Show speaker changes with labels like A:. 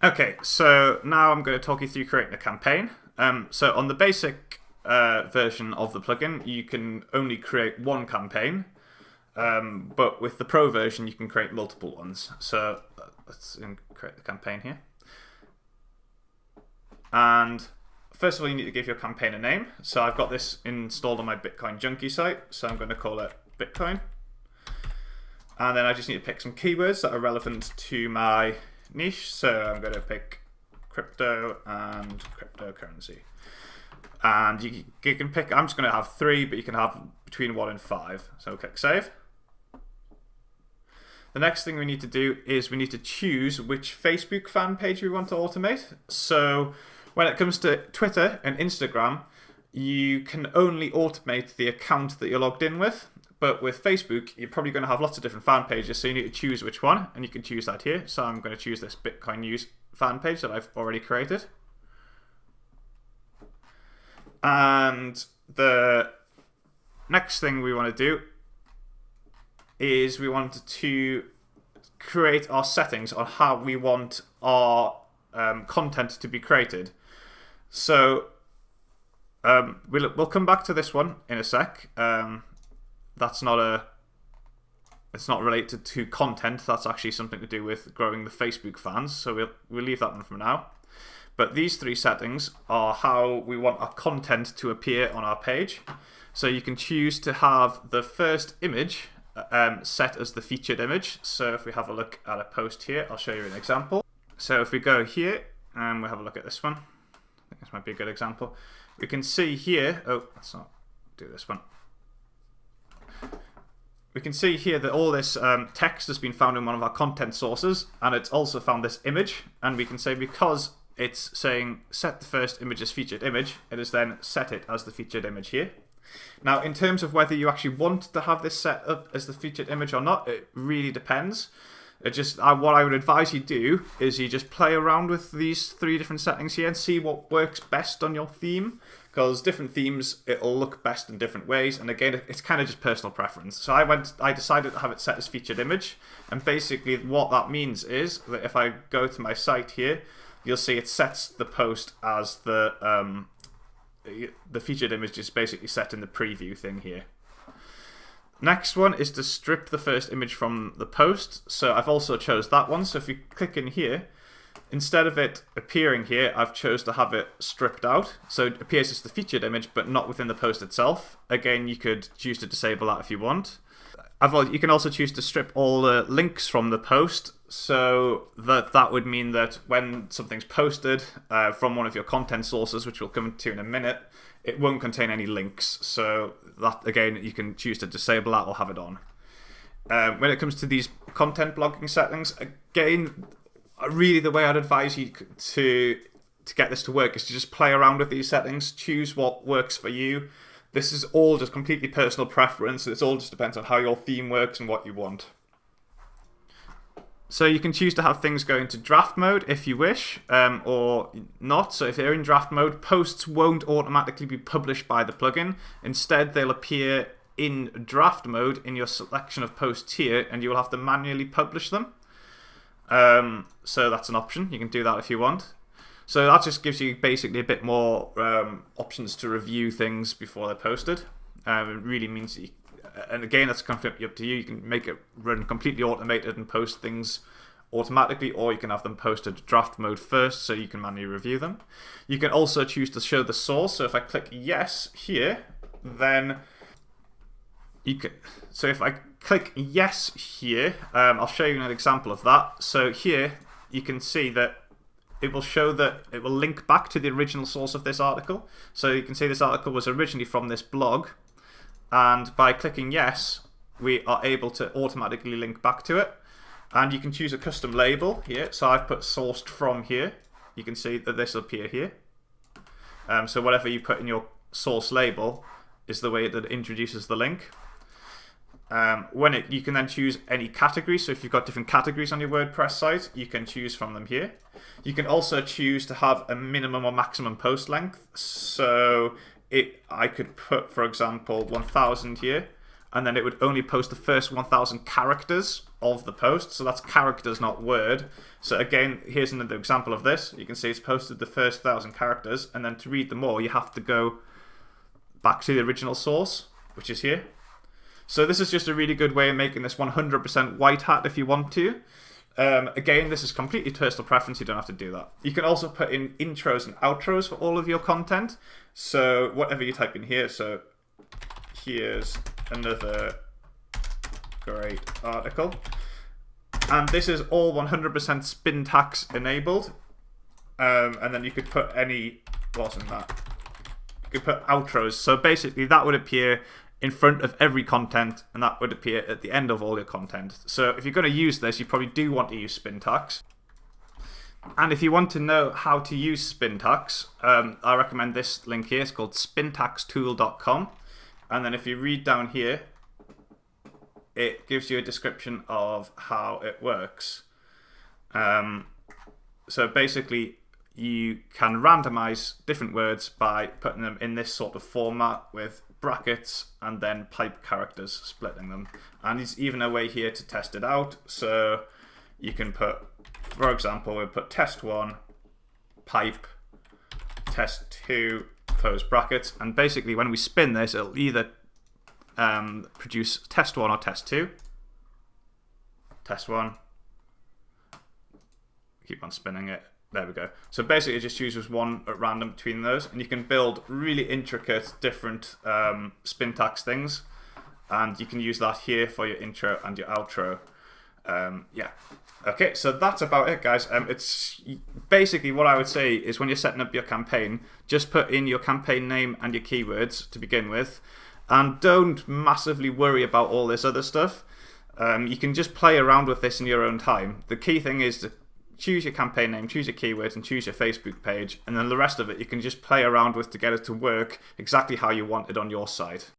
A: Okay, so now I'm going to talk you through creating a campaign. So on the basic version of the plugin, you can only create one campaign, but with the pro version, you can create multiple ones. So let's create the campaign here. And first of all, you need to give your campaign a name. So I've got this installed on my Bitcoin Junkie site, so I'm going to call it Bitcoin. And then I just need to pick some keywords that are relevant to my niche. So I'm going to pick crypto and cryptocurrency. And you can pick, I'm just going to have 3, but you can have between 1 and 5. So click save. The next thing we need to do is we need to choose which Facebook fan page we want to automate. So when it comes to Twitter and Instagram, you can only automate the account that you're logged in with. But with Facebook, you're probably going to have lots of different fan pages, so you need to choose which one, and you can choose that here. So I'm going to choose this Bitcoin News fan page that I've already created. And the next thing we want to do is we want to create our settings on how we want our content to be created. So we'll come back to this one in a sec. It's not related to content. That's actually something to do with growing the Facebook fans. So we'll leave that one for now. But these 3 settings are how we want our content to appear on our page. So you can choose to have the first image set as the featured image. So if we have a look at a post here, I'll show you an example. So if we go here and we'll have a look at this one. I think this might be a good example. We can see here, let's not do this one. We can see here that all this text has been found in one of our content sources, and it's also found this image. And we can say because it's saying set the first image as featured image, it has then set it as the featured image here. Now, in terms of whether you actually want to have this set up as the featured image or not, it really depends. What I would advise you do is you just play around with these 3 different settings here and see what works best on your theme. Because different themes, it'll look best in different ways. And again, it's kind of just personal preference. So I decided to have it set as featured image. And basically what that means is that if I go to my site here, you'll see it sets the post as the featured image is basically set in the preview thing here. Next one is to strip the first image from the post. So I've also chose that one. So if you click in here, instead of it appearing here, I've chose to have it stripped out. So it appears as the featured image, but not within the post itself. Again, you could choose to disable that if you want. You can also choose to strip all the links from the post. So that would mean that when something's posted from one of your content sources, which we'll come to in a minute, it won't contain any links. So that, again, you can choose to disable that or have it on. When it comes to these content blocking settings, again, really the way I'd advise you to get this to work is to just play around with these settings, choose what works for you. This is all just completely personal preference. It all just depends on how your theme works and what you want. So you can choose to have things go into draft mode if you wish, or not. So if they're in draft mode, posts won't automatically be published by the plugin. Instead, they'll appear in draft mode in your selection of posts here, and you will have to manually publish them. So that's an option. You can do that if you want. So that just gives you basically a bit more options to review things before they're posted. It really means that and again, that's completely up to you. You can make it run completely automated and post things automatically, or you can have them posted draft mode first so you can manually review them. You can also choose to show the source. So if I click yes here, then you can. So if I click yes here, I'll show you an example of that. So here you can see that it will show that it will link back to the original source of this article. So you can see this article was originally from this blog. And by clicking yes, we are able to automatically link back to it. And you can choose a custom label here. So I've put sourced from here. You can see that this will appear here. So whatever you put in your source label is the way that it introduces the link. You can then choose any category. So if you've got different categories on your WordPress site, you can choose from them here. You can also choose to have a minimum or maximum post length. So I could put, for example, 1000 here, and then it would only post the first 1,000 characters of the post. So that's characters, not word. So again, here's another example of this. You can see it's posted the first 1,000 characters, and then to read them all, you have to go back to the original source, which is here. So this is just a really good way of making this 100% white hat if you want to. Again, this is completely personal preference. You don't have to do that. You can also put in intros and outros for all of your content. So whatever you type in here. So here's another great article. And this is all 100% Spintax enabled. And then you could put any, wasn't that? You could put outros. So basically that would appear in front of every content, and that would appear at the end of all your content. So if you're going to use this, you probably do want to use Spintax. And if you want to know how to use Spintax, I recommend this link here. It's called spintaxtool.com. And then if you read down here, it gives you a description of how it works. So basically, you can randomize different words by putting them in this sort of format with brackets and then pipe characters, splitting them. And there's even a way here to test it out. So you can put, for example, we'll put test1, pipe, test2, close brackets. And basically when we spin this, it'll either produce test1 or test2. Test1. Keep on spinning it. There we go. So basically it just chooses one at random between those, and you can build really intricate different Spintax things, and you can use that here for your intro and your outro. Yeah. Okay, so that's about it, guys. It's basically what I would say is when you're setting up your campaign, just put in your campaign name and your keywords to begin with, and don't massively worry about all this other stuff. You can just play around with this in your own time. The key thing is to choose your campaign name, choose your keywords, and choose your Facebook page, and then the rest of it you can just play around with to get it to work exactly how you want it on your side.